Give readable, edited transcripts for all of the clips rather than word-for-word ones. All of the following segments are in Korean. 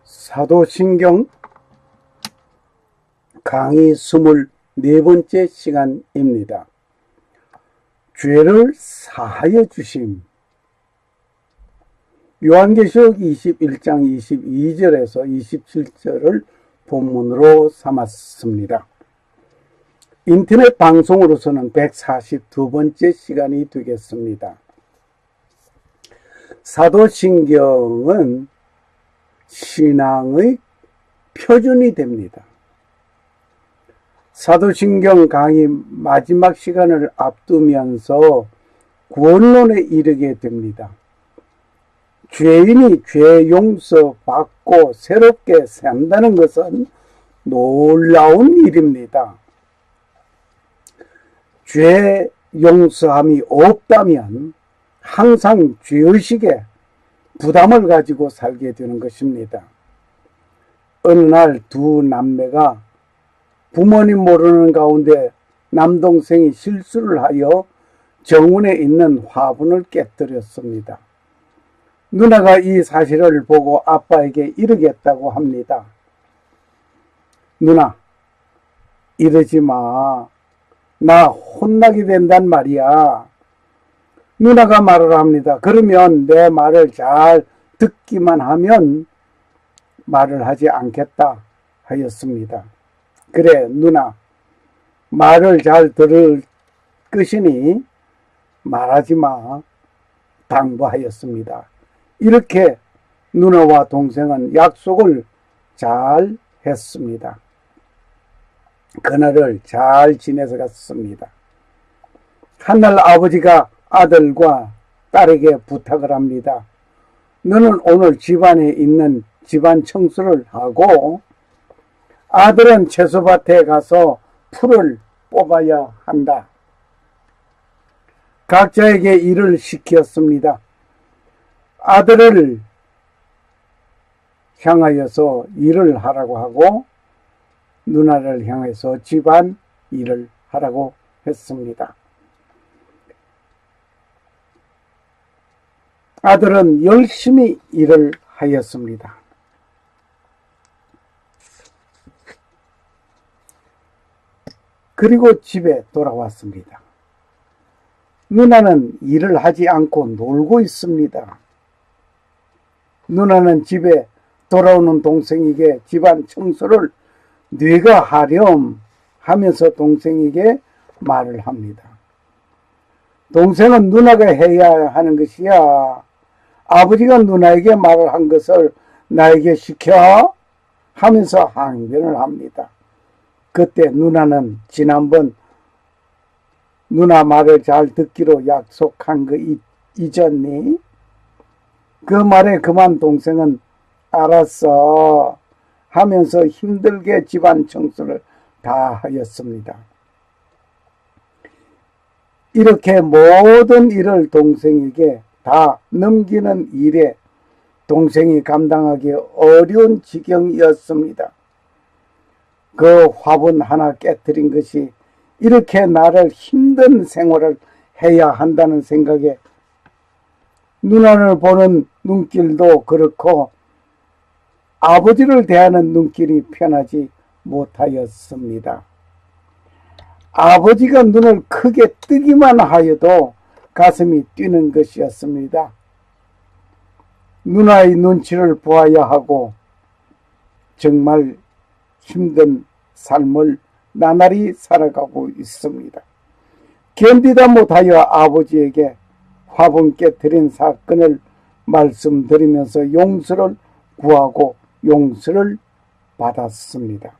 사도신경 강의 24번째 시간입니다. 죄를 사하여 주심. 요한계시록 21장 22절에서 27절을 본문으로 삼았습니다. 인터넷 방송으로서는 142번째 시간이 되겠습니다. 사도신경은 신앙의 표준이 됩니다. 사도신경 강의 마지막 시간을 앞두면서 구원론에 이르게 됩니다. 죄인이 죄 용서 받고 새롭게 산다는 것은 놀라운 일입니다. 죄 용서함이 없다면 항상 죄의식에 부담을 가지고 살게 되는 것입니다. 어느 날 두 남매가 부모님 모르는 가운데 남동생이 실수를 하여 정원에 있는 화분을 깨뜨렸습니다. 누나가 이 사실을 보고 아빠에게 이르겠다고 합니다. 누나, 이러지 마. 나 혼나게 된단 말이야. 누나가 말을 합니다. 그러면 내 말을 잘 듣기만 하면 말을 하지 않겠다 하였습니다. 그래, 누나, 말을 잘 들을 것이니 말하지 마 당부하였습니다. 이렇게 누나와 동생은 약속을 잘 했습니다. 그날을 잘 지내서 갔습니다. 한날 아버지가 아들과 딸에게 부탁을 합니다. 너는 오늘 집안에 있는 집안 청소를 하고 아들은 채소밭에 가서 풀을 뽑아야 한다. 각자에게 일을 시켰습니다. 아들을 향하여서 일을 하라고 하고 누나를 향해서 집안 일을 하라고 했습니다. 아들은 열심히 일을 하였습니다. 그리고 집에 돌아왔습니다. 누나는 일을 하지 않고 놀고 있습니다. 누나는 집에 돌아오는 동생에게 집안 청소를 네가 하렴 하면서 동생에게 말을 합니다. 동생은 누나가 해야 하는 것이야. 아버지가 누나에게 말을 한 것을 나에게 시켜 하면서 항변을 합니다. 그때 누나는 지난번 누나 말을 잘 듣기로 약속한 거 잊었니? 그 말에 그만 동생은 알았어 하면서 힘들게 집안 청소를 다 하였습니다. 이렇게 모든 일을 동생에게 다 넘기는 일에 동생이 감당하기 어려운 지경이었습니다. 그 화분 하나 깨뜨린 것이 이렇게 나를 힘든 생활을 해야 한다는 생각에 누나를 보는 눈길도 그렇고 아버지를 대하는 눈길이 편하지 못하였습니다. 아버지가 눈을 크게 뜨기만 하여도 가슴이 뛰는 것이었습니다. 누나의 눈치를 보아야 하고 정말 힘든 삶을 나날이 살아가고 있습니다. 견디다 못하여 아버지에게 화분 깨뜨린 사건을 말씀드리면서 용서를 구하고 용서를 받았습니다.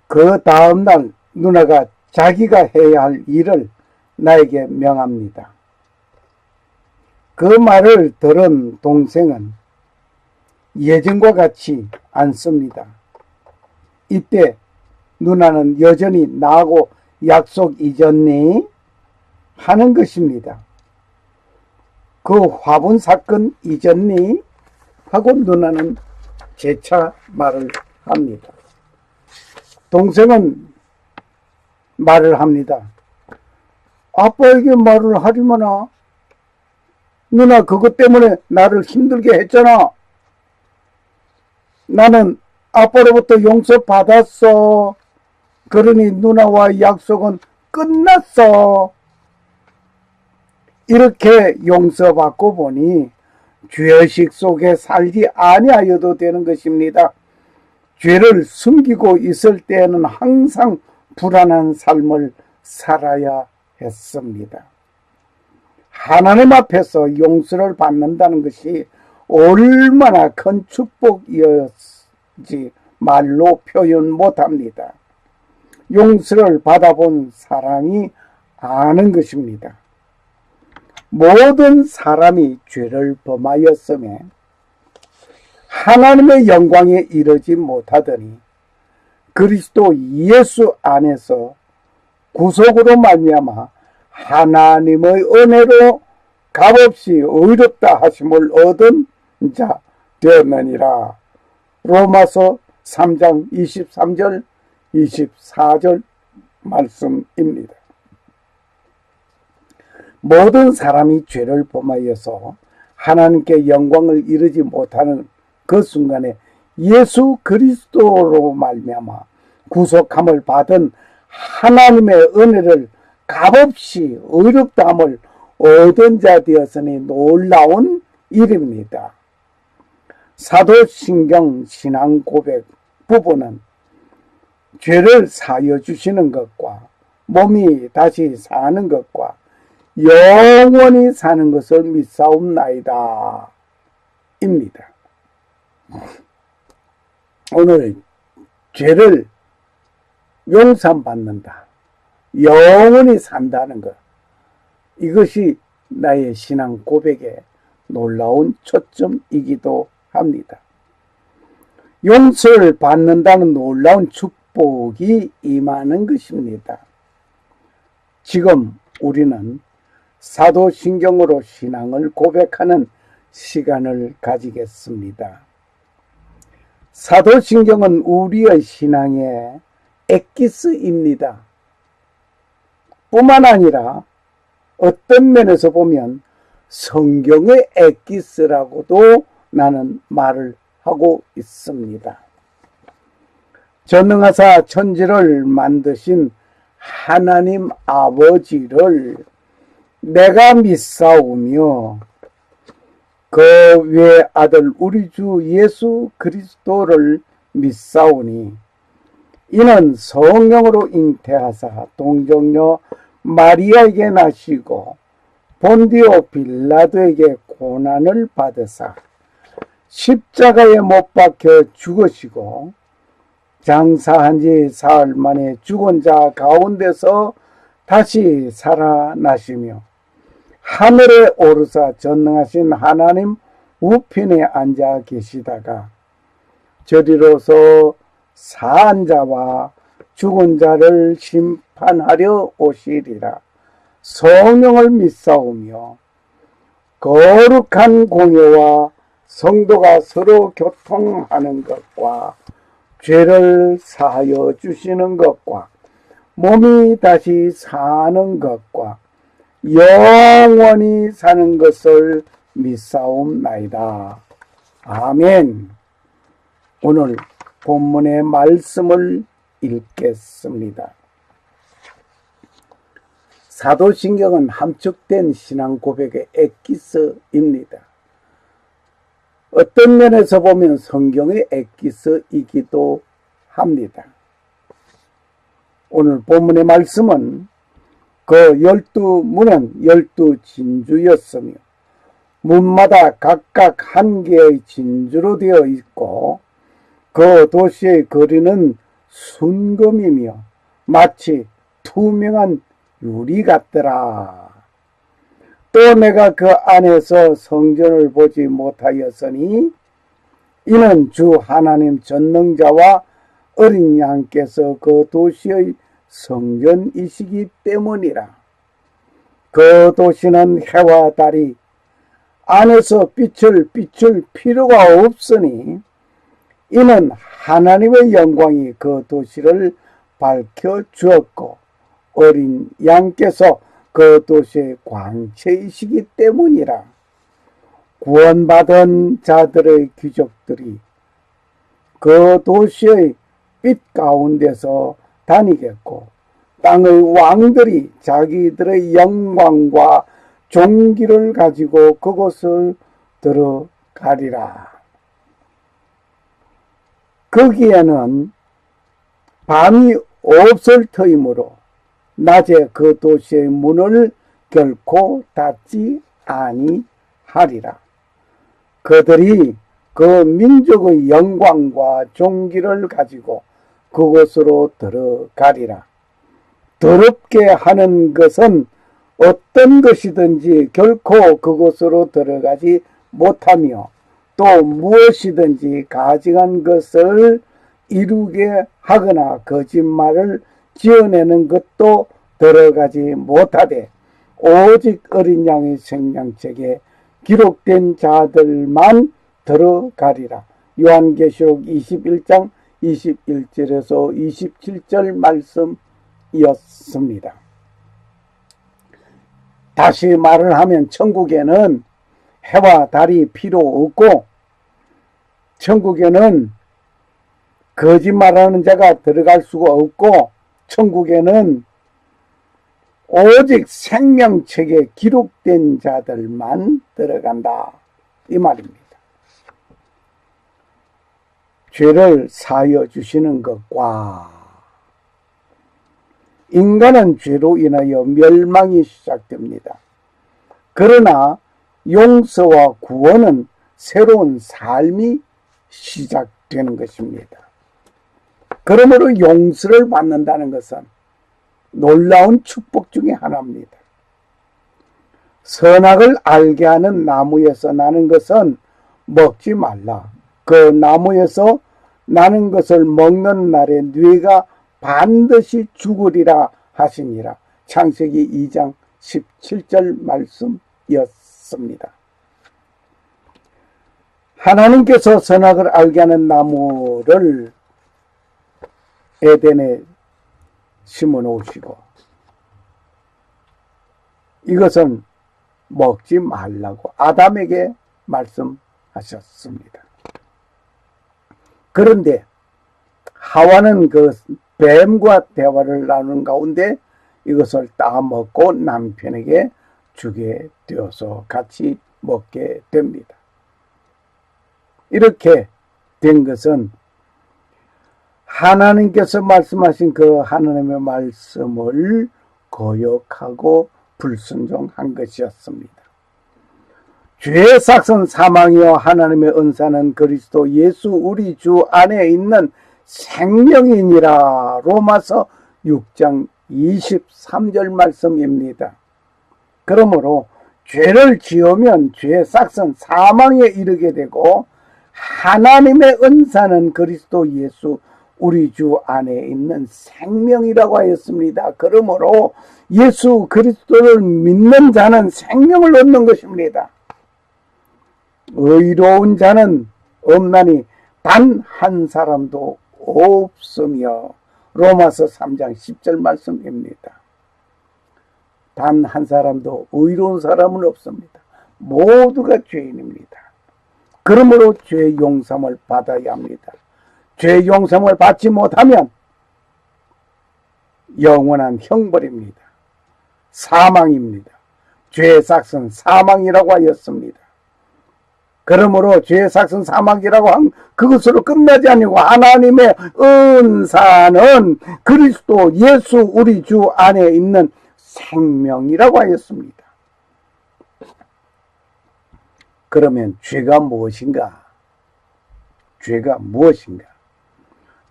그 다음날 누나가 자기가 해야 할 일을 나에게 명합니다. 그 말을 들은 동생은 예전과 같지 않습니다. 이때 누나는 여전히 나하고 약속 잊었니? 하는 것입니다. 그 화분 사건 잊었니? 하고 누나는 재차 말을 합니다. 동생은 말을 합니다. 아빠에게 말을 하리마나 누나 그것 때문에 나를 힘들게 했잖아. 나는 아빠로부터 용서받았어. 그러니 누나와 약속은 끝났어. 이렇게 용서받고 보니 죄의식 속에 살지 아니하여도 되는 것입니다. 죄를 숨기고 있을 때에는 항상 불안한 삶을 살아야 했습니다. 하나님 앞에서 용서를 받는다는 것이 얼마나 큰 축복이었지 말로 표현 못합니다. 용서를 받아본 사람이 아는 것입니다. 모든 사람이 죄를 범하였음에 하나님의 영광에 이르지 못하더니 그리스도 예수 안에서 구속으로 말미암아 하나님의 은혜로 값없이 의롭다 하심을 얻은 자 되었느니라. 로마서 3장 23절 24절 말씀입니다. 모든 사람이 죄를 범하여서 하나님께 영광을 이루지 못하는 그 순간에 예수 그리스도로 말미암아 구속함을 받은 하나님의 은혜를 값없이 의롭다함을 얻은 자 되었으니 놀라운 일입니다. 사도신경 신앙 고백 부분은 죄를 사여 주시는 것과 몸이 다시 사는 것과 영원히 사는 것을 믿사옵나이다 입니다. 오늘 죄를 용서받는다, 영원히 산다는 것, 이것이 나의 신앙 고백의 놀라운 초점이기도 합니다. 용서를 받는다는 놀라운 축복이 임하는 것입니다. 지금 우리는 사도신경으로 신앙을 고백하는 시간을 가지겠습니다. 사도신경은 우리의 신앙의 엑기스입니다. 뿐만 아니라 어떤 면에서 보면 성경의 엑기스라고도 나는 말을 하고 있습니다. 전능하사 천지를 만드신 하나님 아버지를 내가 믿사오며 그 외 아들 우리 주 예수 그리스도를 믿사오니 이는 성령으로 잉태하사 동정녀 마리아에게 나시고 본디오 빌라도에게 고난을 받으사 십자가에 못 박혀 죽으시고 장사한 지 사흘 만에 죽은 자 가운데서 다시 살아나시며 하늘에 오르사 전능하신 하나님 우편에 앉아 계시다가 저리로서 사한 자와 죽은 자를 심판하려 오시리라. 성령을 믿사오며 거룩한 공예와 성도가 서로 교통하는 것과 죄를 사하여 주시는 것과 몸이 다시 사는 것과 영원히 사는 것을 믿사옵나이다. 아멘. 오늘 본문의 말씀을 읽겠습니다. 사도신경은 함축된 신앙 고백의 엑기스입니다. 어떤 면에서 보면 성경의 엑기스이기도 합니다. 오늘 본문의 말씀은 그 12문은 12진주였으며 문마다 각각 한 개의 진주로 되어 있고 그 도시의 거리는 순금이며 마치 투명한 유리 같더라. 또 내가 그 안에서 성전을 보지 못하였으니 이는 주 하나님 전능자와 어린 양께서 그 도시의 성전이시기 때문이라. 그 도시는 해와 달이 안에서 빛을 비출 필요가 없으니 이는 하나님의 영광이 그 도시를 밝혀 주었고 어린 양께서 그 도시의 광채이시기 때문이라. 구원받은 자들의 귀족들이 그 도시의 빛 가운데서 다니겠고 땅의 왕들이 자기들의 영광과 종기를 가지고 그곳을 들어가리라. 거기에는 밤이 없을 터이므로 낮에 그 도시의 문을 결코 닫지 아니하리라. 그들이 그 민족의 영광과 종기를 가지고 그곳으로 들어가리라. 더럽게 하는 것은 어떤 것이든지 결코 그곳으로 들어가지 못하며 또 무엇이든지 가증한 것을 이루게 하거나 거짓말을 지어내는 것도 들어가지 못하되 오직 어린 양의 생명책에 기록된 자들만 들어가리라. 요한계시록 21장 21절에서 27절 말씀이었습니다. 다시 말을 하면 천국에는 해와 달이 필요 없고 천국에는 거짓말하는 자가 들어갈 수가 없고 천국에는 오직 생명책에 기록된 자들만 들어간다 이 말입니다. 죄를 사하여 주시는 것과 인간은 죄로 인하여 멸망이 시작됩니다. 그러나 용서와 구원은 새로운 삶이 시작되는 것입니다. 그러므로 용서를 받는다는 것은 놀라운 축복 중에 하나입니다. 선악을 알게 하는 나무에서 나는 것은 먹지 말라. 그 나무에서 나는 것을 먹는 날에 뇌가 반드시 죽으리라 하시니라. 창세기 2장 17절 말씀이었습니다. 하나님께서 선악을 알게 하는 나무를 에덴에 심어 놓으시고 이것은 먹지 말라고 아담에게 말씀하셨습니다. 그런데 하와는 그 뱀과 대화를 나누는 가운데 이것을 따먹고 남편에게 주게 되어서 같이 먹게 됩니다. 이렇게 된 것은 하나님께서 말씀하신 그 하나님의 말씀을 거역하고 불순종한 것이었습니다. 죄의 삭은 사망이요 하나님의 은사는 그리스도 예수 우리 주 안에 있는 생명이니라. 로마서 6장 23절 말씀입니다. 그러므로 죄를 지으면 죄의 삭은 사망에 이르게 되고 하나님의 은사는 그리스도 예수 우리 주 안에 있는 생명이라고 하였습니다. 그러므로 예수 그리스도를 믿는 자는 생명을 얻는 것입니다. 의로운 자는 없나니 단 한 사람도 없으며 로마서 3장 10절 말씀입니다. 단 한 사람도 의로운 사람은 없습니다. 모두가 죄인입니다. 그러므로 죄 용서를 받아야 합니다. 죄 용서를 받지 못하면 영원한 형벌입니다. 사망입니다. 죄의 삭은 사망이라고 하였습니다. 그러므로 죄의 삭은 사망이라고 한 그것으로 끝나지 아니고 하나님의 은사는 그리스도 예수 우리 주 안에 있는 생명이라고 하였습니다. 그러면 죄가 무엇인가? 죄가 무엇인가?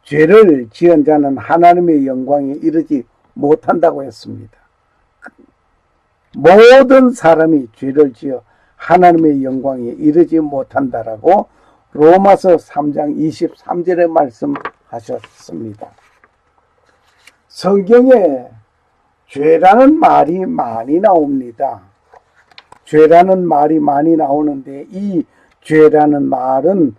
죄를 지은 자는 하나님의 영광에 이르지 못한다고 했습니다. 모든 사람이 죄를 지어 하나님의 영광에 이르지 못한다라고 로마서 3장 23절에 말씀하셨습니다. 성경에 죄라는 말이 많이 나옵니다. 죄라는 말이 많이 나오는데 이 죄라는 말은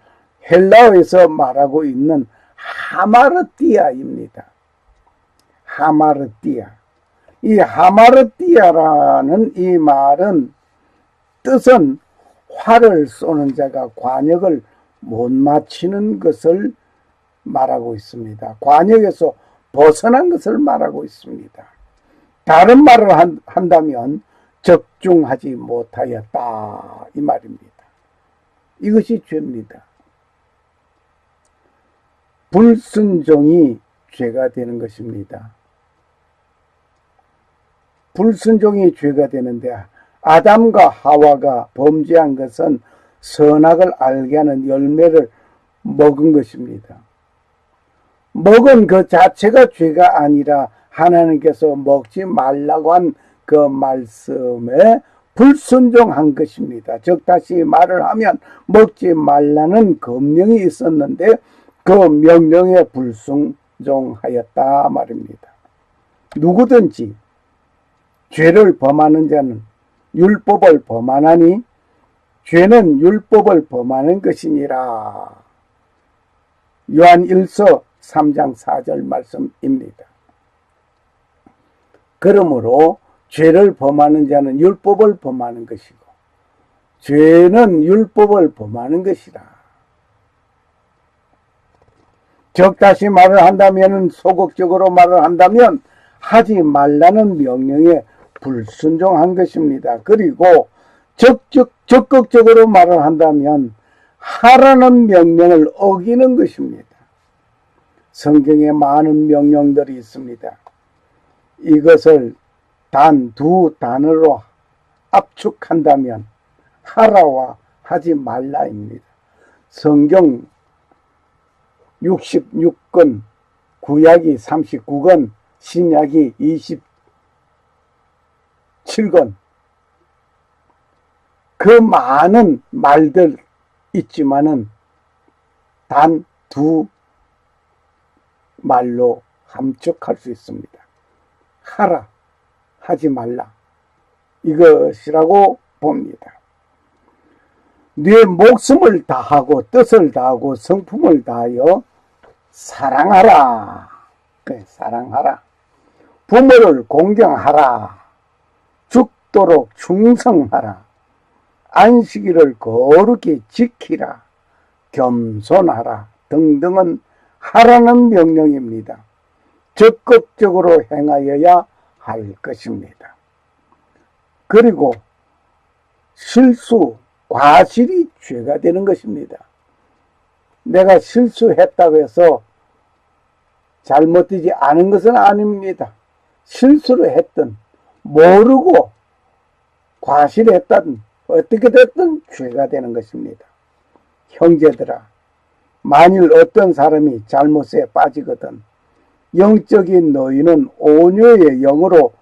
헬라어에서 말하고 있는 하마르티아입니다. 하마르티아. 이 하마르티아라는 이 말은 뜻은 활을 쏘는 자가 관역을 못 맞히는 것을 말하고 있습니다. 관역에서 벗어난 것을 말하고 있습니다. 다른 말을 한다면 적중하지 못하였다 이 말입니다. 이것이 죄입니다. 불순종이 죄가 되는 것입니다. 불순종이 죄가 되는데 아담과 하와가 범죄한 것은 선악을 알게 하는 열매를 먹은 것입니다. 먹은 그 자체가 죄가 아니라 하나님께서 먹지 말라고 한 그 말씀에 불순종한 것입니다. 즉 다시 말을 하면 먹지 말라는 검령이 있었는데 그 명령에 불순종하였다 말입니다. 누구든지 죄를 범하는 자는 율법을 범하나니 죄는 율법을 범하는 것이니라. 요한 1서 3장 4절 말씀입니다. 그러므로 죄를 범하는 자는 율법을 범하는 것이고 죄는 율법을 범하는 것이라. 즉 다시 말을 한다면 소극적으로 말을 한다면 하지 말라는 명령에 불순종한 것입니다. 그리고 적극적으로 말을 한다면 하라는 명령을 어기는 것입니다. 성경에 많은 명령들이 있습니다. 이것을 단 두 단어로 압축한다면 하라와 하지 말라입니다. 성경 66권, 구약이 39권, 신약이 27권. 그 많은 말들 있지만은 단 두 말로 함축할 수 있습니다. 하라, 하지 말라. 이것이라고 봅니다. 네 목숨을 다하고 뜻을 다하고 성품을 다하여 사랑하라. 그래, 사랑하라. 부모를 공경하라. 죽도록 충성하라. 안식일을 거룩히 지키라. 겸손하라. 등등은 하라는 명령입니다. 적극적으로 행하여야 할 것입니다. 그리고 실수, 과실이 죄가 되는 것입니다. 내가 실수했다고 해서 잘못되지 않은 것은 아닙니다. 실수를 했든 모르고 과실했든 어떻게 됐든 죄가 되는 것입니다. 형제들아, 만일 어떤 사람이 잘못에 빠지거든 영적인 너희는 온유의 영으로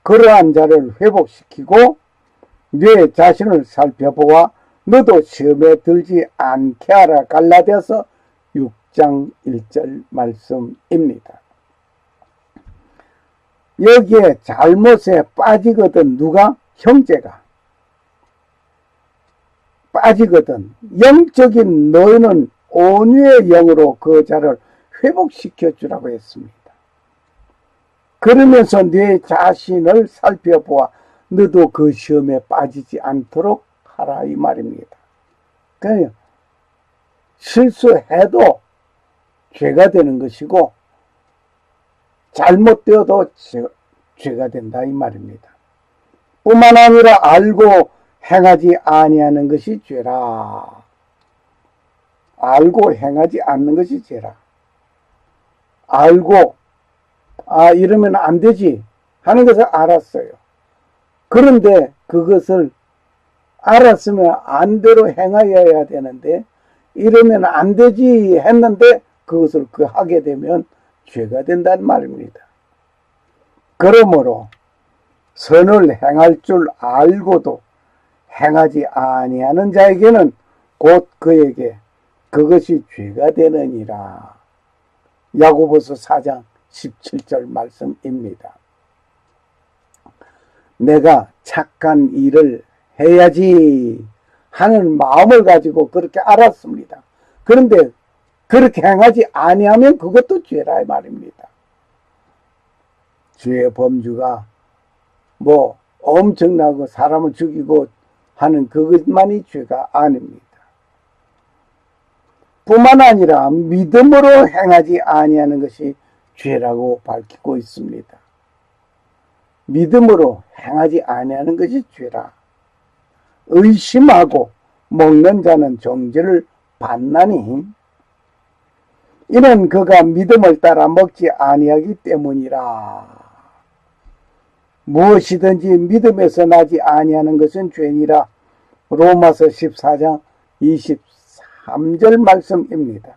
그러한 자를 회복시키고 네 자신을 살펴보아 너도 시험에 들지 않게 하라. 갈라디아서 6장 1절 말씀입니다. 여기에 잘못에 빠지거든 누가? 형제가 빠지거든 영적인 너희는 온유의 영으로 그 자를 회복시켜 주라고 했습니다. 그러면서 네 자신을 살펴보아 너도 그 시험에 빠지지 않도록 하라 이 말입니다. 그러니까 실수해도 죄가 되는 것이고 잘못되어도 죄가 된다 이 말입니다. 뿐만 아니라 알고 행하지 아니하는 것이 죄라. 알고 행하지 않는 것이 죄라. 알고 이러면 안 되지 하는 것을 알았어요. 그런데 그것을 알았으면 안대로 행하여야 되는데 이러면 안 되지 했는데 그것을 하게 되면 죄가 된다는 말입니다. 그러므로 선을 행할 줄 알고도 행하지 아니하는 자에게는 곧 그에게 그것이 죄가 되느니라. 야고보서 4장 17절 말씀입니다. 내가 착한 일을 해야지 하는 마음을 가지고 그렇게 알았습니다. 그런데 그렇게 행하지 아니하면 그것도 죄라 말입니다. 죄의 범주가 엄청나고 사람을 죽이고 하는 그것만이 죄가 아닙니다. 뿐만 아니라 믿음으로 행하지 아니하는 것이 죄라고 밝히고 있습니다. 믿음으로 행하지 아니하는 것이 죄라. 의심하고 먹는 자는 정죄를 받나니 이는 그가 믿음을 따라 먹지 아니하기 때문이라. 무엇이든지 믿음에서 나지 아니하는 것은 죄니라. 로마서 14장 23절 말씀입니다.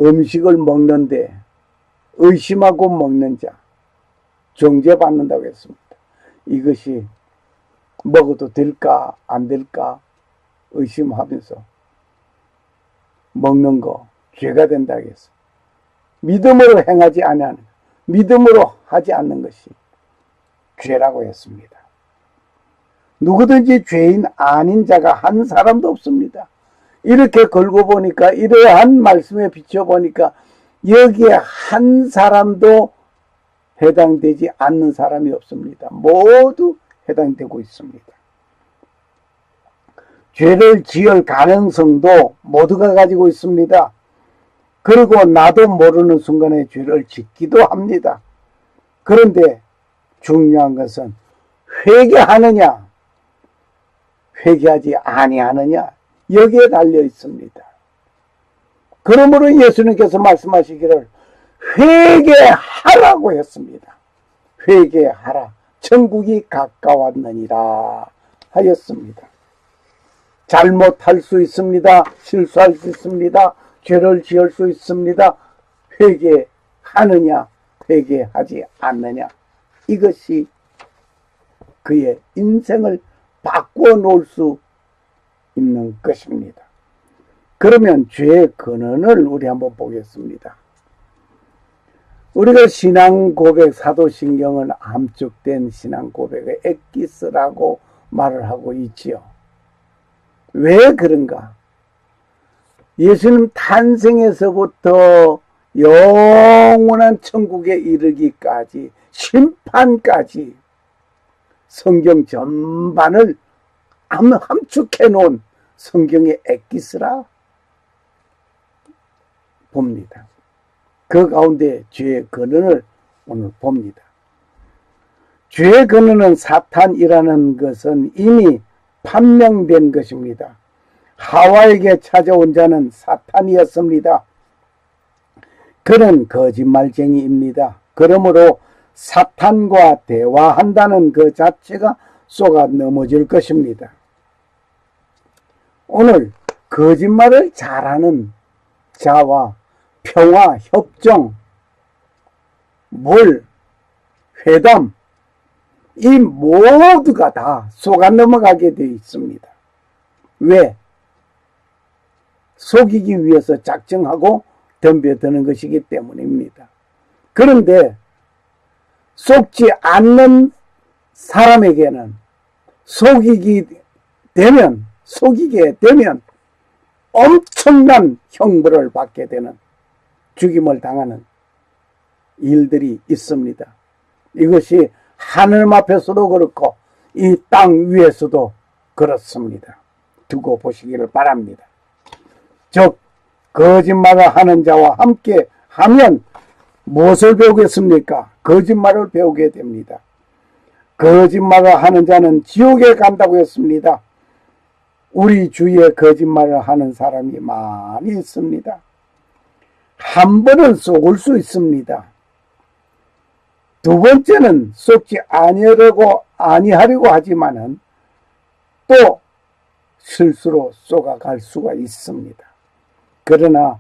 음식을 먹는데 의심하고 먹는 자 정죄받는다고 했습니다. 이것이 먹어도 될까 안 될까 의심하면서 먹는 거 죄가 된다고 했어요. 믿음으로 행하지 아니하는, 믿음으로 하지 않는 것이 죄라고 했습니다. 누구든지 죄인 아닌 자가 한 사람도 없습니다. 이렇게 걸고 보니까, 이러한 말씀에 비춰보니까 여기에 한 사람도 해당되지 않는 사람이 없습니다. 모두 해당되고 있습니다. 죄를 지을 가능성도 모두가 가지고 있습니다. 그리고 나도 모르는 순간에 죄를 짓기도 합니다. 그런데 중요한 것은 회개하느냐, 회개하지 아니하느냐, 여기에 달려 있습니다. 그러므로 예수님께서 말씀하시기를 회개하라고 했습니다. 회개하라. 천국이 가까웠느니라 하였습니다. 잘못할 수 있습니다. 실수할 수 있습니다. 죄를 지을 수 있습니다. 회개하느냐, 회개하지 않느냐. 이것이 그의 인생을 바꾸어 놓을 수 있는 것입니다. 그러면 죄의 근원을 우리 한번 보겠습니다. 우리가 신앙 고백, 사도신경은 함축된 신앙 고백의 엑기스라고 말을 하고 있지요. 왜 그런가? 예수님 탄생에서부터 영원한 천국에 이르기까지, 심판까지 성경 전반을 함축해 놓은 성경의 엑기스라 봅니다. 그 가운데 죄의 근원을 오늘 봅니다. 죄의 근원은 사탄이라는 것은 이미 판명된 것입니다. 하와에게 찾아온 자는 사탄이었습니다. 그는 거짓말쟁이입니다. 그러므로 사탄과 대화한다는 그 자체가 쏘가 넘어질 것입니다. 오늘 거짓말을 잘하는 자와 평화, 협정, 회담, 이 모두가 다 속아 넘어가게 되어 있습니다. 왜? 속이기 위해서 작정하고 덤벼드는 것이기 때문입니다. 그런데 속지 않는 사람에게는 속이게 되면 엄청난 형벌을 받게 되는, 죽임을 당하는 일들이 있습니다. 이것이 하늘 앞에서도 그렇고 이 땅 위에서도 그렇습니다. 두고 보시기를 바랍니다. 즉 거짓말을 하는 자와 함께 하면 무엇을 배우겠습니까? 거짓말을 배우게 됩니다. 거짓말을 하는 자는 지옥에 간다고 했습니다. 우리 주위에 거짓말을 하는 사람이 많이 있습니다. 한 번은 속을 수 있습니다. 두 번째는 속지 아니하려고 하지만은 또 실수로 속아갈 수가 있습니다. 그러나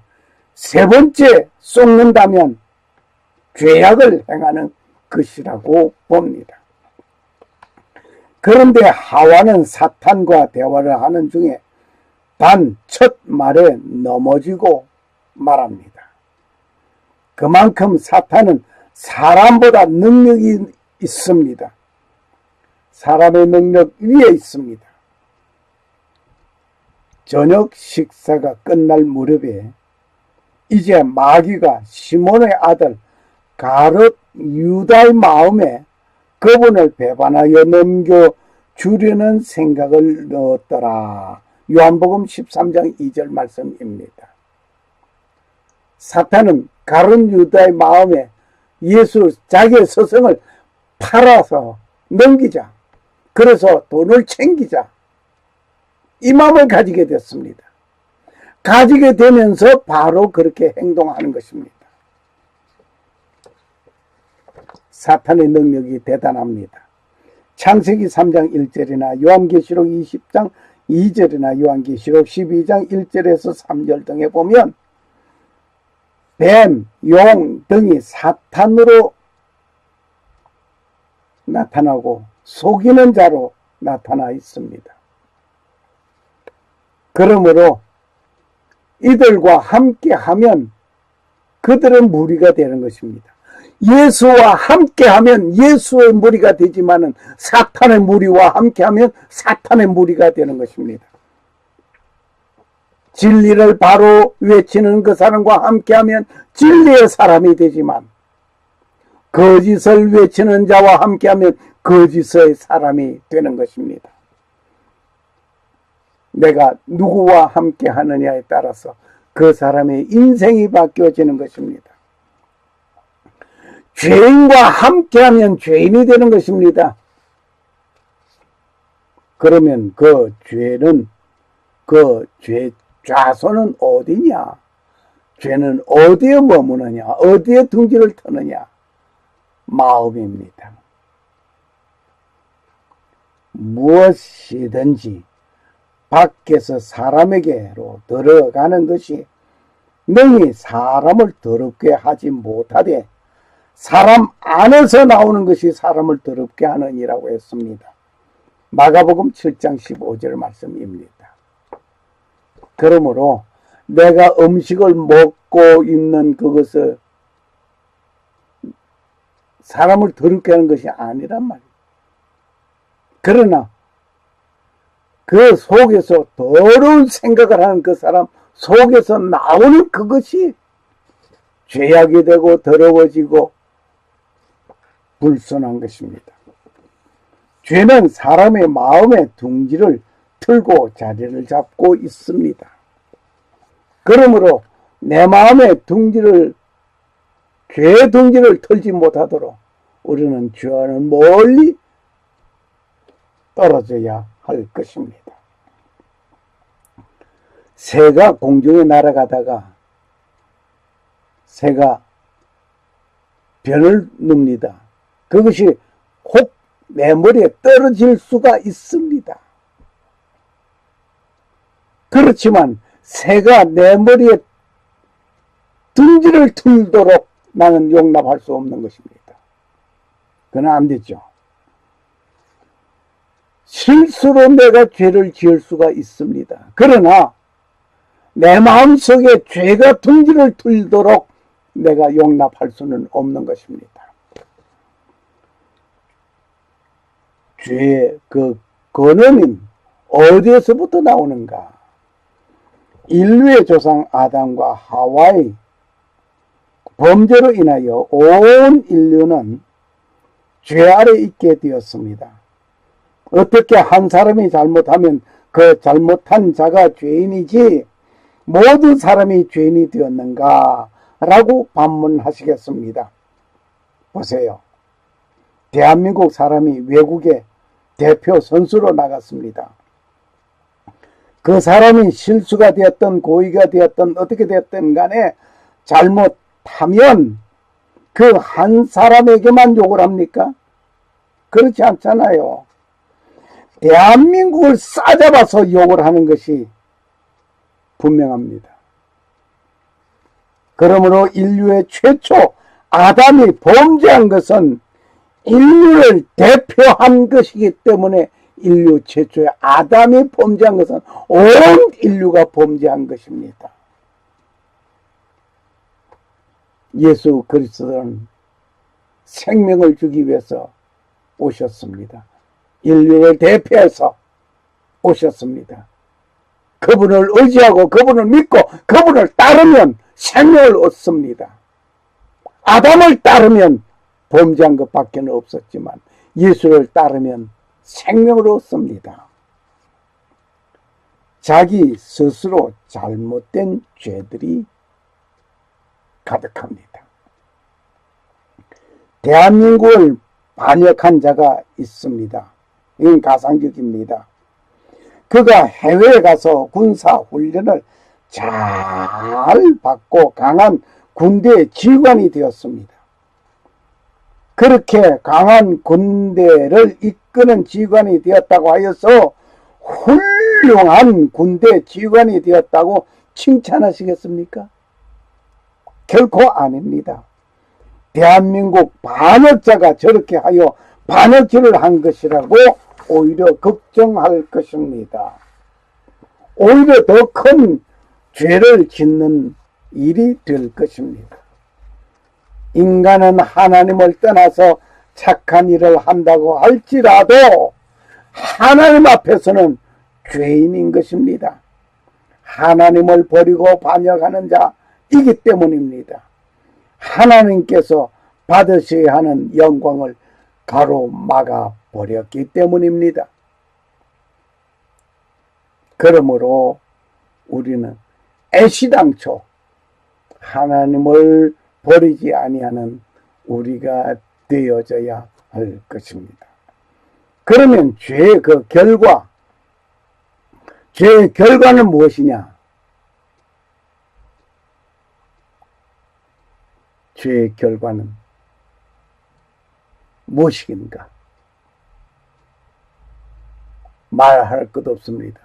세 번째 속는다면 죄악을 행하는 것이라고 봅니다. 그런데 하와는 사탄과 대화를 하는 중에 단 첫 말에 넘어지고 말합니다. 그만큼 사탄은 사람보다 능력이 있습니다. 사람의 능력 위에 있습니다. 저녁 식사가 끝날 무렵에 이제 마귀가 시몬의 아들 가룟 유다의 마음에 그분을 배반하여 넘겨주려는 생각을 넣었더라. 요한복음 13장 2절 말씀입니다. 사탄은 가룟 유다의 마음에 예수 자기의 스승을 팔아서 넘기자, 그래서 돈을 챙기자, 이 마음을 가지게 됐습니다. 가지게 되면서 바로 그렇게 행동하는 것입니다. 사탄의 능력이 대단합니다. 창세기 3장 1절이나 요한계시록 20장 2절이나 요한계시록 12장 1절에서 3절 등에 보면 뱀, 용 등이 사탄으로 나타나고 속이는 자로 나타나 있습니다. 그러므로 이들과 함께하면 그들은 무리가 되는 것입니다. 예수와 함께하면 예수의 무리가 되지만은 사탄의 무리와 함께하면 사탄의 무리가 되는 것입니다. 진리를 바로 외치는 그 사람과 함께하면 진리의 사람이 되지만 거짓을 외치는 자와 함께하면 거짓의 사람이 되는 것입니다. 내가 누구와 함께하느냐에 따라서 그 사람의 인생이 바뀌어지는 것입니다. 죄인과 함께하면 죄인이 되는 것입니다. 그러면 그 죄는, 그 죄 좌소는 어디냐? 죄는 어디에 머무느냐? 어디에 둥지를 터느냐? 마음입니다. 무엇이든지 밖에서 사람에게로 들어가는 것이 능히 사람을 더럽게 하지 못하되 사람 안에서 나오는 것이 사람을 더럽게 하느니라고 했습니다. 마가복음 7장 15절 말씀입니다. 그러므로 내가 음식을 먹고 있는 그것을 사람을 더럽게 하는 것이 아니란 말이에요. 그러나 그 속에서 더러운 생각을 하는 그 사람 속에서 나오는 그것이 죄악이 되고 더러워지고 불순한 것입니다. 죄는 사람의 마음의 둥지를 틀고 자리를 잡고 있습니다. 그러므로 내 마음의 둥지를, 죄의 둥지를 틀지 못하도록 우리는 죄와는 멀리 떨어져야 할 것입니다. 새가 공중에 날아가다가 새가 변을 눕니다. 그것이 혹 내 머리에 떨어질 수가 있습니다. 그렇지만 새가 내 머리에 둥지를 틀도록 나는 용납할 수 없는 것입니다. 그건 안 되죠. 실수로 내가 죄를 지을 수가 있습니다. 그러나 내 마음속에 죄가 둥지를 틀도록 내가 용납할 수는 없는 것입니다. 죄의 그 근원은 어디에서부터 나오는가? 인류의 조상 아담과 하와의 범죄로 인하여 온 인류는 죄 아래 있게 되었습니다. 어떻게 한 사람이 잘못하면 그 잘못한 자가 죄인이지 모든 사람이 죄인이 되었는가? 라고 반문하시겠습니다. 보세요. 대한민국 사람이 외국에 대표 선수로 나갔습니다. 그 사람이 실수가 되었던 고의가 되었던 어떻게 되었든 간에 잘못하면 그 한 사람에게만 욕을 합니까? 그렇지 않잖아요. 대한민국을 싸잡아서 욕을 하는 것이 분명합니다. 그러므로 인류의 최초 아담이 범죄한 것은 인류를 대표한 것이기 때문에 인류 최초의 아담이 범죄한 것은 온 인류가 범죄한 것입니다. 예수 그리스도는 생명을 주기 위해서 오셨습니다. 인류를 대표해서 오셨습니다. 그분을 의지하고 그분을 믿고 그분을 따르면 생명을 얻습니다. 아담을 따르면 범죄한 것밖에 없었지만 예수를 따르면 생명을 얻습니다. 자기 스스로 잘못된 죄들이 가득합니다. 대한민국을 반역한 자가 있습니다. 이건 가상적입니다. 그가 해외에 가서 군사훈련을 잘 받고 강한 군대의 지휘관이 되었습니다. 그렇게 강한 군대를 이끄는 지휘관이 되었다고 하여서 훌륭한 군대 지휘관이 되었다고 칭찬하시겠습니까? 결코 아닙니다. 대한민국 반역자가 저렇게 하여 반역질을 한 것이라고 오히려 걱정할 것입니다. 오히려 더 큰 죄를 짓는 일이 될 것입니다. 인간은 하나님을 떠나서 착한 일을 한다고 할지라도 하나님 앞에서는 죄인인 것입니다. 하나님을 버리고 반역하는 자이기 때문입니다. 하나님께서 받으셔야 하는 영광을 가로막아 버렸기 때문입니다. 그러므로 우리는 애시당초 하나님을 버리지 아니하는 우리가 되어져야 할 것입니다. 그러면 죄의 그 결과, 죄의 결과는 무엇이냐? 죄의 결과는 무엇이겠는가? 말할 것 없습니다.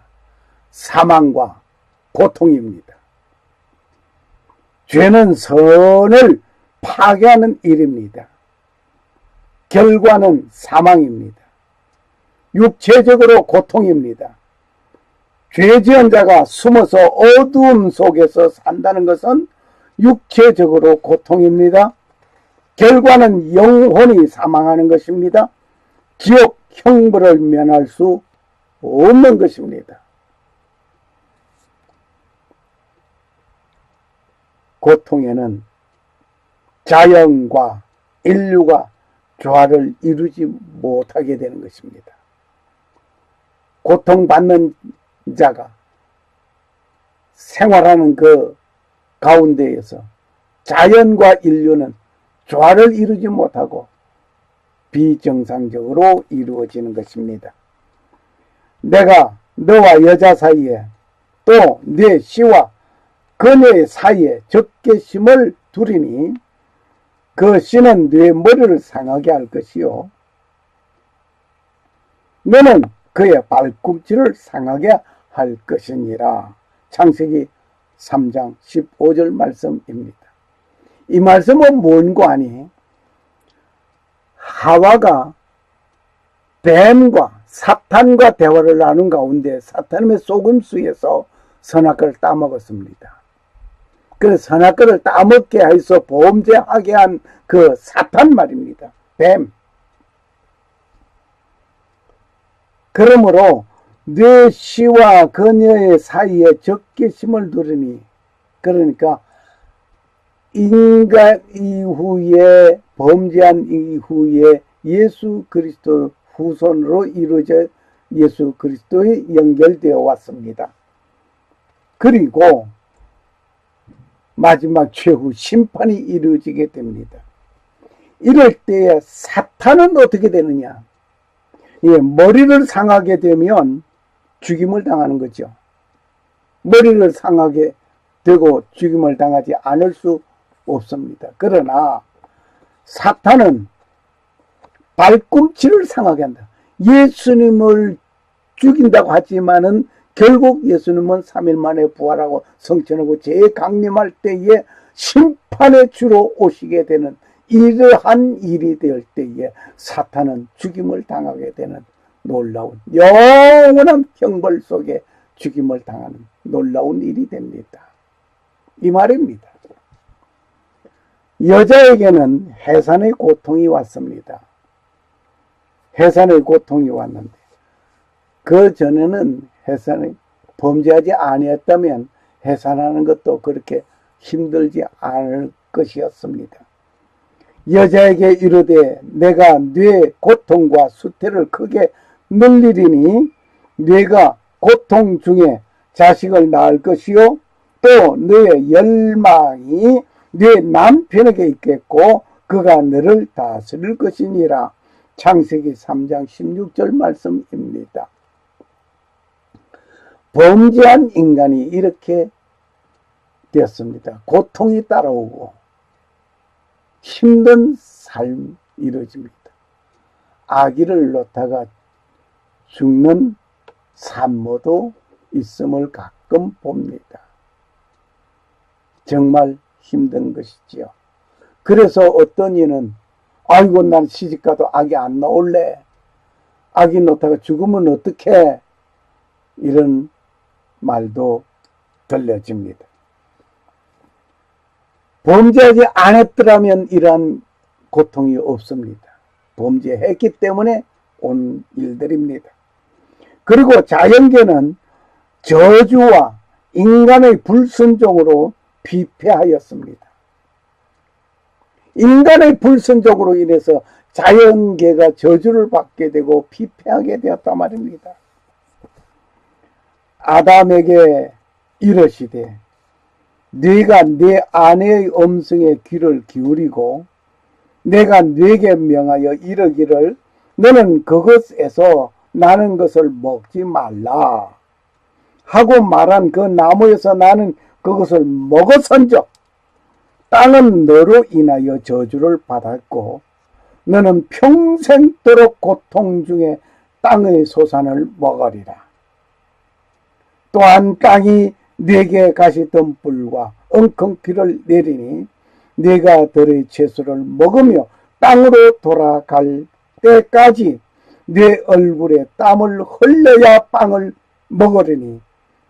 사망과 고통입니다. 죄는 선을 파괴하는 일입니다. 결과는 사망입니다. 육체적으로 고통입니다. 죄 지은 자가 숨어서 어두움 속에서 산다는 것은 육체적으로 고통입니다. 결과는 영혼이 사망하는 것입니다. 지옥 형벌을 면할 수 없는 것입니다. 고통에는 자연과 인류가 조화를 이루지 못하게 되는 것입니다. 고통받는 자가 생활하는 그 가운데에서 자연과 인류는 조화를 이루지 못하고 비정상적으로 이루어지는 것입니다. 내가 너와 여자 사이에 또 네 씨와 그녀의 사이에 적개심을 두리니 그 씨는 네 머리를 상하게 할 것이요 너는 그의 발꿈치를 상하게 할 것이니라. 창세기 3장 15절 말씀입니다. 이 말씀은 뭔고 하니 하와가 뱀과 사탄과 대화를 나눈 가운데 사탄의 속임수에서 선악과를 따먹었습니다. 그래서 선악과를 따먹게 해서 범죄하게 한 그 사탄 말입니다. 뱀. 그러므로 네 씨와 그녀의 사이에 적개심을 두르니, 그러니까 인간 이후에 범죄한 이후에 예수 그리스도 후손으로 이루어져 예수 그리스도에 연결되어 왔습니다. 그리고 마지막 최후 심판이 이루어지게 됩니다. 이럴 때에 사탄은 어떻게 되느냐? 머리를 상하게 되면 죽임을 당하는 거죠. 머리를 상하게 되고 죽임을 당하지 않을 수 없습니다. 그러나 사탄은 발꿈치를 상하게 한다. 예수님을 죽인다고 하지만은 결국 예수님은 3일 만에 부활하고 성천하고 재강림할 때에 심판의 주로 오시게 되는 이러한 일이 될 때에 사탄은 죽임을 당하게 되는 놀라운 영원한 형벌 속에 죽임을 당하는 놀라운 일이 됩니다. 이 말입니다. 여자에게는 해산의 고통이 왔습니다. 해산의 고통이 왔는데 그 전에는 해산을 범죄하지 아니했다면 해산하는 것도 그렇게 힘들지 않을 것이었습니다. 여자에게 이르되 내가 네 고통과 수태를 크게 늘리리니 네가 고통 중에 자식을 낳을 것이요 또 너의 열망이 네 남편에게 있겠고 그가 너를 다스릴 것이니라. 창세기 3장 16절 말씀입니다. 범죄한 인간이 이렇게 되었습니다. 고통이 따라오고 힘든 삶이 이루어집니다. 아기를 놓다가 죽는 산모도 있음을 가끔 봅니다. 정말 힘든 것이지요. 그래서 어떤 이는 아이고 난 시집가도 아기 안 낳을래. 아기 놓다가 죽으면 어떡해. 이런 말도 들려집니다. 범죄하지 않았더라면 이러한 고통이 없습니다. 범죄했기 때문에 온 일들입니다. 그리고 자연계는 저주와 인간의 불순종으로 비패하였습니다. 인간의 불순종으로 인해서 자연계가 저주를 받게 되고 비패하게 되었단 말입니다. 아담에게 이르시되 네가 네 아내의 음성에 귀를 기울이고 내가 네게 명하여 이르기를 너는 그것에서 나는 것을 먹지 말라 하고 말한 그 나무에서 나는 그것을 먹어선적 땅은 너로 인하여 저주를 받았고 너는 평생도록 고통 중에 땅의 소산을 먹으리라. 또한 땅이 네게 가시덤불과 엉겅퀴를 내리니 네가 들의 채소를 먹으며 땅으로 돌아갈 때까지 네 얼굴에 땀을 흘려야 빵을 먹으리니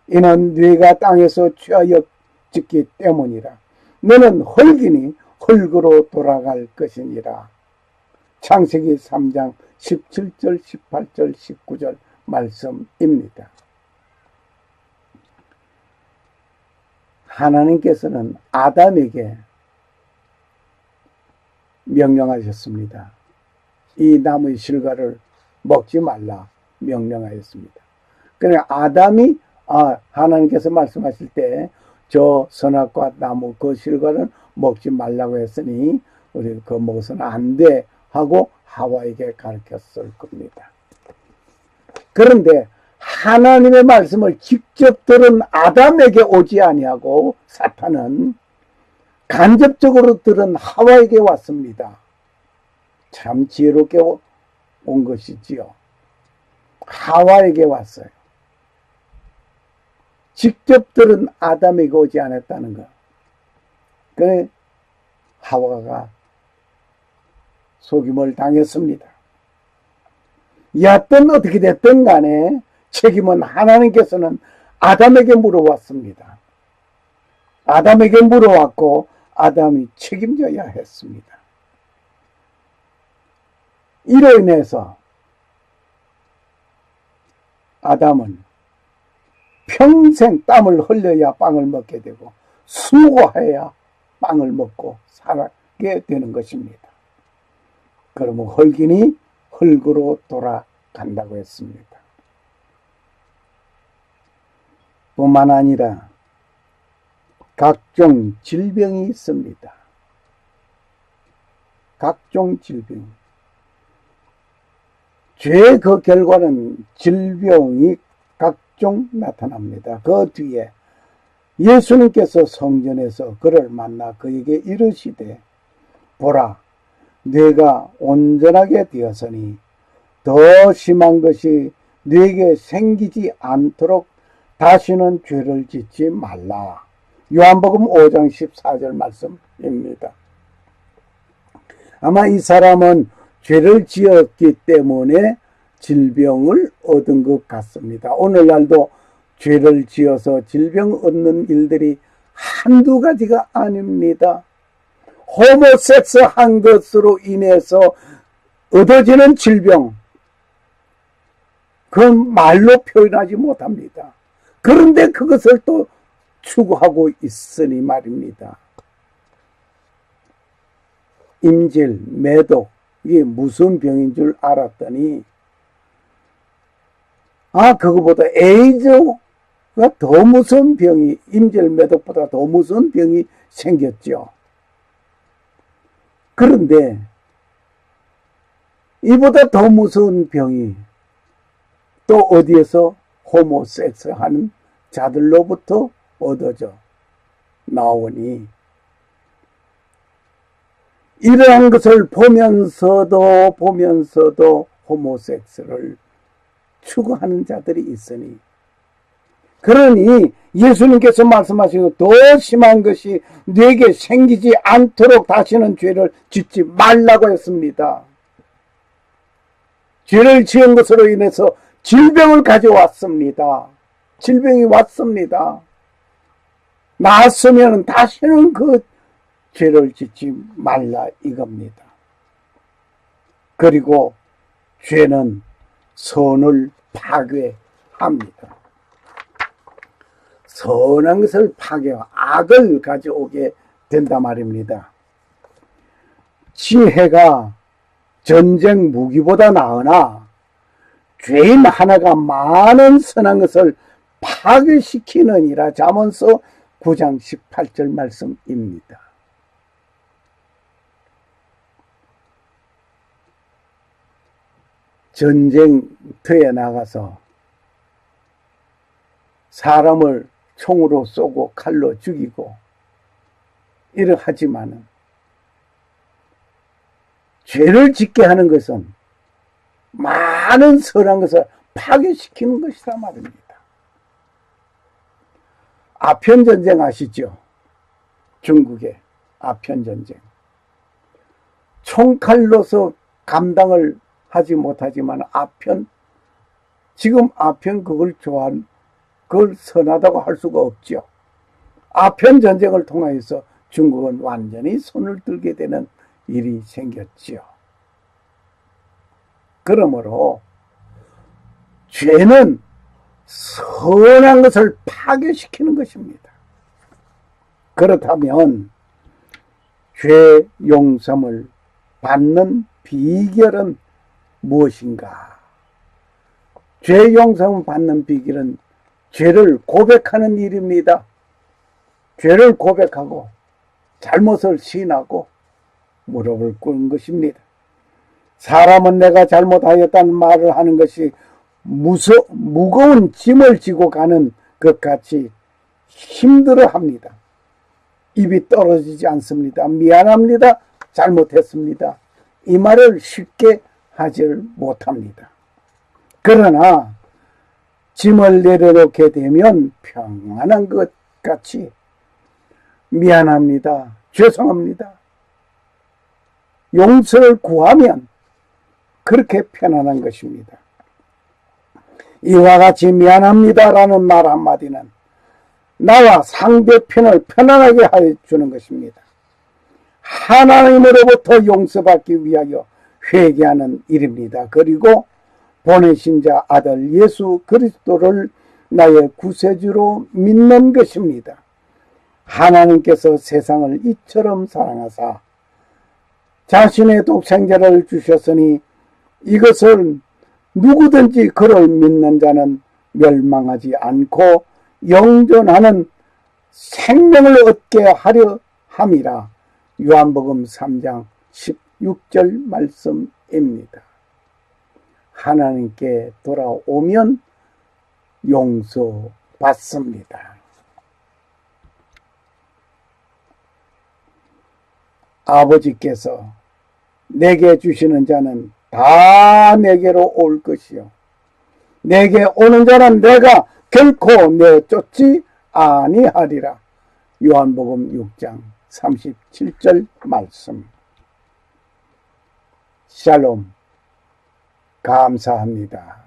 이는 네가 땅에서 취하여 짓기 때문이라. 너는 흙이니 흙으로 돌아갈 것이니라. 창세기 3장 17절 18절 19절 말씀입니다. 하나님께서는 아담에게 명령하셨습니다. 이 나무의 실과를 먹지 말라 명령하였습니다. 그러니까 아담이 하나님께서 말씀하실 때 저 선악과 나무 그 실과는 먹지 말라고 했으니 우리 그거 먹어서는 안 돼 하고 하와에게 가르쳤을 겁니다. 그런데 하나님의 말씀을 직접 들은 아담에게 오지 아니하고 사탄은 간접적으로 들은 하와에게 왔습니다. 참 지혜롭게 온 것이지요. 하와에게 왔어요. 직접 들은 아담에게 오지 않았다는 것. 그래 하와가 속임을 당했습니다. 여하튼 어떻게 됐든 간에 책임은 하나님께서는 아담에게 물어왔습니다. 아담에게 물어왔고 아담이 책임져야 했습니다. 이로 인해서 아담은 평생 땀을 흘려야 빵을 먹게 되고 수고해야 빵을 먹고 살게 되는 것입니다. 그러면 흙이니 흙으로 돌아간다고 했습니다. 뿐만 아니라 각종 질병이 있습니다. 각종 질병. 죄의 그 결과는 질병이 각종 나타납니다. 그 뒤에 예수님께서 성전에서 그를 만나 그에게 이르시되 보라 네가 온전하게 되었으니 더 심한 것이 네게 생기지 않도록 다시는 죄를 짓지 말라. 요한복음 5장 14절 말씀입니다. 아마 이 사람은 죄를 지었기 때문에 질병을 얻은 것 같습니다. 오늘날도 죄를 지어서 질병 얻는 일들이 한두 가지가 아닙니다. 호모섹스 한 것으로 인해서 얻어지는 질병, 그건 말로 표현하지 못합니다. 그런데 그것을 또 추구하고 있으니 말입니다. 임질, 매독, 이게 무슨 병인 줄 알았더니 그거보다 에이즈 더 무서운 병이, 임절매독보다 더 무서운 병이 생겼죠. 그런데 이보다 더 무서운 병이 또 어디에서 호모섹스 하는 자들로부터 얻어져 나오니, 이러한 것을 보면서도 호모섹스를 추구하는 자들이 있으니, 그러니 예수님께서 말씀하시고 더 심한 것이 네게 생기지 않도록 다시는 죄를 짓지 말라고 했습니다. 죄를 지은 것으로 인해서 질병을 가져왔습니다. 질병이 왔습니다. 나았으면 다시는 그 죄를 짓지 말라 이겁니다. 그리고 죄는 선을 파괴합니다. 선한 것을 파괴하고 악을 가져오게 된단 말입니다. 지혜가 전쟁 무기보다 나으나 죄인 하나가 많은 선한 것을 파괴시키느니라. 잠언서 9장 18절 말씀입니다. 전쟁터에 나가서 사람을 총으로 쏘고 칼로 죽이고 이렇게 하지만은, 죄를 짓게 하는 것은 많은 선한 것을 파괴시키는 것이란 말입니다. 아편전쟁 아시죠? 중국의 아편전쟁. 총칼로서 감당을 하지 못하지만 지금 아편 그걸 선하다고 할 수가 없죠. 아편 전쟁을 통해서 중국은 완전히 손을 들게 되는 일이 생겼지요. 그러므로 죄는 선한 것을 파괴시키는 것입니다. 그렇다면 죄 용서를 받는 비결은 무엇인가? 죄 용서를 받는 비결은 죄를 고백하는 일입니다. 죄를 고백하고 잘못을 시인하고 무릎을 꿇는 것입니다. 사람은 내가 잘못하였다는 말을 하는 것이 무거운 짐을 지고 가는 것 같이 힘들어합니다. 입이 떨어지지 않습니다. 미안합니다. 잘못했습니다. 이 말을 쉽게 하지 못합니다. 그러나 짐을 내려놓게 되면 평안한 것 같이 미안합니다. 죄송합니다. 용서를 구하면 그렇게 편안한 것입니다. 이와 같이 미안합니다라는 말 한마디는 나와 상대편을 편안하게 해주는 것입니다. 하나님으로부터 용서받기 위하여 회개하는 일입니다. 그리고 보내신 자 아들 예수 그리스도를 나의 구세주로 믿는 것입니다. 하나님께서 세상을 이처럼 사랑하사 자신의 독생자를 주셨으니 이것을 누구든지 그를 믿는 자는 멸망하지 않고 영존하는 생명을 얻게 하려 함이라. 요한복음 3장 16절 말씀입니다. 하나님께 돌아오면 용서받습니다. 아버지께서 내게 주시는 자는 다 내게로 올 것이요 내게 오는 자는 내가 결코 내쫓지 아니하리라. 요한복음 6장 37절 말씀. 샬롬. 감사합니다.